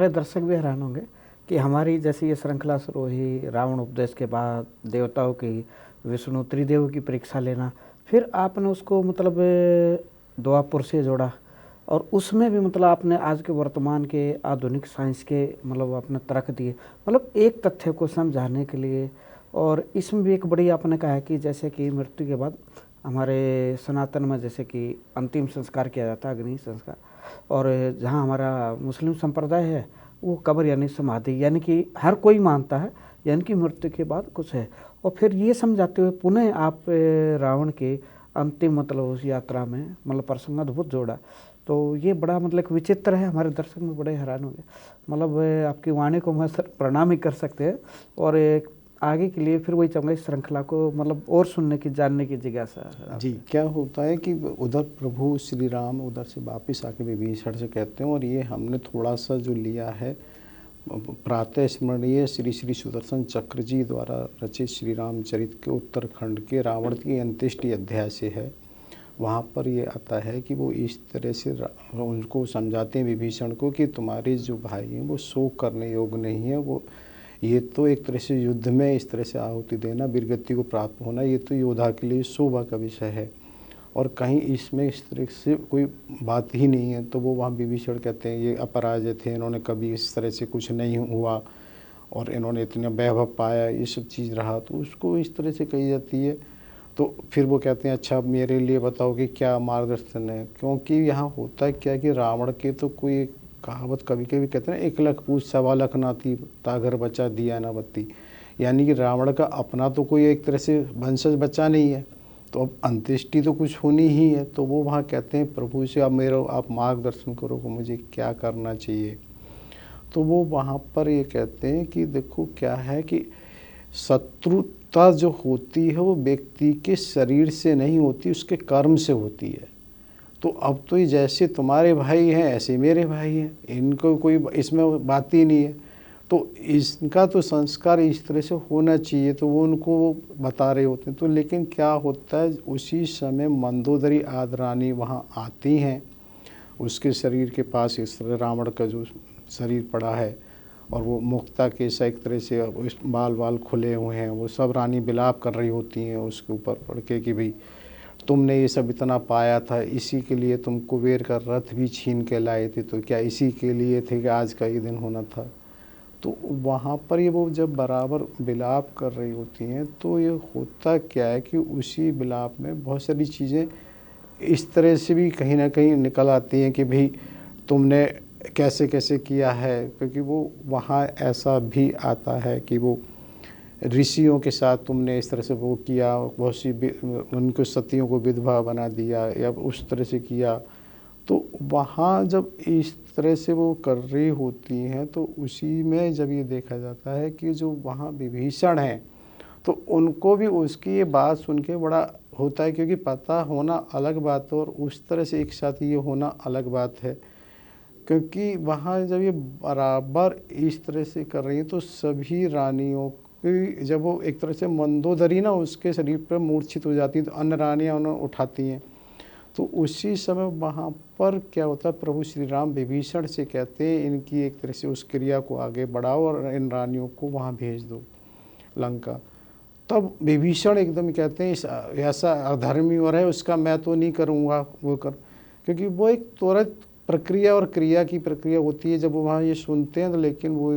हमारे दर्शक भी हैरान होंगे कि हमारी जैसे ये श्रृंखला शुरू हुई रावण उपदेश के बाद देवताओं की विष्णु त्रिदेव की परीक्षा लेना, फिर आपने उसको मतलब द्वापर से जोड़ा और उसमें भी मतलब आपने आज के वर्तमान के आधुनिक साइंस के मतलब आपने तर्क दिए मतलब एक तथ्य को समझाने के लिए। और इसमें भी एक बड़ी आपने कहा है कि जैसे कि मृत्यु के बाद हमारे सनातन में जैसे कि अंतिम संस्कार किया जाता है, अग्नि संस्कार, और जहाँ हमारा मुस्लिम संप्रदाय है वो कब्र यानी समाधि, यानी कि हर कोई मानता है यानी कि मृत्यु के बाद कुछ है। और फिर ये समझाते हुए पुनः आप रावण के अंतिम मतलब उस यात्रा में मतलब प्रसंग अद्भुत जोड़ा। तो ये बड़ा मतलब एक विचित्र है, हमारे दर्शक में बड़े हैरान होंगे। मतलब आपकी वाणी को मैं सर प्रणाम ही कर सकते हैं। और आगे के लिए फिर वही चाहूँगा इस श्रृंखला को मतलब और सुनने की जानने की जिज्ञासा है जी। आपसे। क्या होता है कि उधर प्रभु श्री राम उधर से वापिस आके विभीषण से कहते हैं, और ये हमने थोड़ा सा जो लिया है प्रातः स्मरणीय श्री श्री सुदर्शन चक्र जी द्वारा रचित श्री रामचरित के उत्तरखंड के रावण की अंत्येष्टि अध्याय से है। वहाँ पर ये आता है कि वो इस तरह से उनको समझाते हैं विभीषण को कि तुम्हारे जो भाई हैं वो शोक करने योग्य नहीं है, वो ये तो एक तरह से युद्ध में इस तरह से आहुति देना, वीरगति को प्राप्त होना, ये तो योद्धा के लिए शोभा का विषय है और कहीं इसमें इस तरह से कोई बात ही नहीं है। तो वो वहाँ विभीषण कहते हैं ये अपराजय थे, इन्होंने कभी इस तरह से कुछ नहीं हुआ और इन्होंने इतना वैभव पाया, ये सब चीज़ रहा, तो उसको इस तरह से कही जाती है। तो फिर वो कहते हैं अच्छा मेरे लिए बताओ कि क्या मार्गदर्शन है, क्योंकि यहाँ होता क्या कि रावण के तो कोई कहावत कभी कभी कहते हैं 1 लाख पूछ 1.25 लाख नाती तागर बचा दिया ना बत्ती, यानी कि रावण का अपना तो कोई एक तरह से वंशज बचा नहीं है, तो अब अंत्येष्टि तो कुछ होनी ही है। तो वो वहाँ कहते हैं प्रभु से आप मार्गदर्शन करो कि मुझे क्या करना चाहिए। तो वो वहाँ पर ये कहते हैं कि देखो क्या है कि शत्रुता जो होती है वो व्यक्ति के शरीर से नहीं होती, उसके कर्म से होती है। तो अब तो ये जैसे तुम्हारे भाई हैं ऐसे मेरे भाई हैं, इनको कोई इसमें बात ही नहीं है, तो इसका तो संस्कार इस तरह से होना चाहिए, तो वो उनको बता रहे होते हैं। तो लेकिन क्या होता है उसी समय मंदोदरी आदि रानी वहाँ आती हैं, उसके शरीर के पास इस तरह रावण का जो शरीर पड़ा है और वो मुक्ता के एक तरह से बाल बाल खुले हुए हैं, वो सब रानी विलाप कर रही होती हैं उसके ऊपर पड़ के कि भाई तुमने ये सब इतना पाया था, इसी के लिए तुम कुबेर का रथ भी छीन के लाए थे, तो क्या इसी के लिए थे कि आज का ये दिन होना था। तो वहाँ पर ये वो जब बराबर विलाप कर रही होती हैं तो ये होता क्या है कि उसी विलाप में बहुत सारी चीज़ें इस तरह से भी कहीं ना कहीं निकल आती हैं कि भाई तुमने कैसे कैसे किया है, क्योंकि वो वहाँ ऐसा भी आता है कि वो ऋषियों के साथ तुमने इस तरह से वो किया, बहुत सी उनको सतियों को विधवा बना दिया या उस तरह से किया। तो वहाँ जब इस तरह से वो कर रही होती हैं तो उसी में जब ये देखा जाता है कि जो वहाँ विभीषण हैं तो उनको भी उसकी ये बात सुन के बड़ा होता है, क्योंकि पता होना अलग बात है और उस तरह से एक साथ ये होना अलग बात है। क्योंकि वहाँ जब ये बराबर इस तरह से कर रही हैं तो सभी रानियों की जब वो एक तरह से मंदोदरी ना उसके शरीर पर मूर्छित हो जाती हैं तो अन्य रानियाँ उन्हें उठाती हैं। तो उसी समय वहाँ पर क्या होता है प्रभु श्री राम विभीषण से कहते हैं इनकी एक तरह से उस क्रिया को आगे बढ़ाओ और इन रानियों को वहाँ भेज दो लंका। तब विभीषण एकदम कहते हैं ऐसा अधर्मी हो रहा है उसका मैं तो नहीं करूँगा वो कर, क्योंकि वो एक त्वरित प्रक्रिया और क्रिया की प्रक्रिया होती है जब वो वहाँ ये सुनते हैं। तो लेकिन वो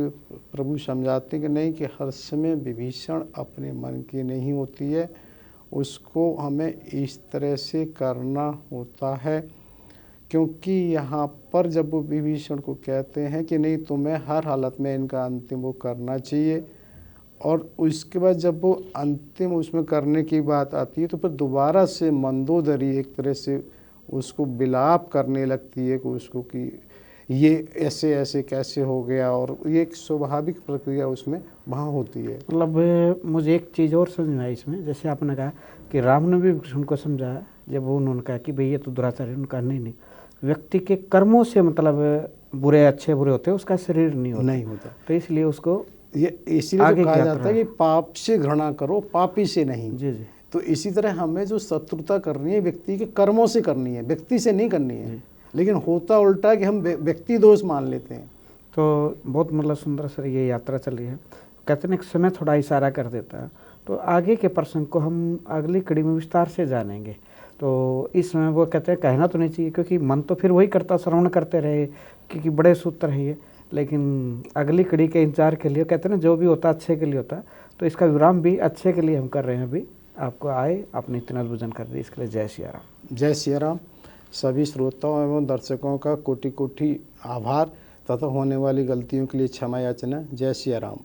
प्रभु समझाते हैं कि नहीं, कि हर समय विभीषण अपने मन की नहीं होती है, उसको हमें इस तरह से करना होता है। क्योंकि यहाँ पर जब वो विभीषण को कहते हैं कि नहीं तुम्हें हर हालत में इनका अंतिम वो करना चाहिए, और उसके बाद जब वो अंतिम उसमें करने की बात आती है तो फिर दोबारा से मंदोदरी एक तरह से उसको विलाप करने लगती है कि उसको कि ये ऐसे ऐसे कैसे हो गया, और ये एक स्वाभाविक प्रक्रिया उसमें वहाँ होती है। मतलब मुझे एक चीज़ और समझ में आई इसमें, जैसे आपने कहा कि राम ने भी उनको समझाया जब उन्होंने कहा कि भई ये तो दुराचार है, उनका नहीं व्यक्ति के कर्मों से मतलब बुरे अच्छे बुरे होते हैं, उसका शरीर नहीं होता। तो इसलिए उसको ये इसीलिए तो कहा जाता है कि पाप से घृणा करो पापी से नहीं। जी जी। तो इसी तरह हमें जो शत्रुता करनी है व्यक्ति के कर्मों से करनी है, व्यक्ति से नहीं करनी है। लेकिन होता उल्टा कि हम व्यक्ति दोष मान लेते हैं। तो बहुत मतलब सुंदर सर ये यात्रा चल रही है। कहते हैं कि समय थोड़ा इशारा कर देता है, तो आगे के प्रसंग को हम अगली कड़ी में विस्तार से जानेंगे। तो इस समय वो कहते हैं कहना तो नहीं चाहिए, क्योंकि मन तो फिर वही करता, श्रवण करते रहे, क्योंकि बड़े सूत्र है ये। लेकिन अगली कड़ी के इंतजार के लिए कहते हैं ना, जो भी होता अच्छे के लिए होता है, तो इसका विराम भी अच्छे के लिए हम कर रहे हैं। अभी आपको आए, आपने इतना भोजन कर दिया, इसके लिए जय सिया राम। जय सिया राम। सभी श्रोताओं एवं दर्शकों का कोटि कोटि आभार तथा होने वाली गलतियों के लिए क्षमा याचना। जय सिया राम।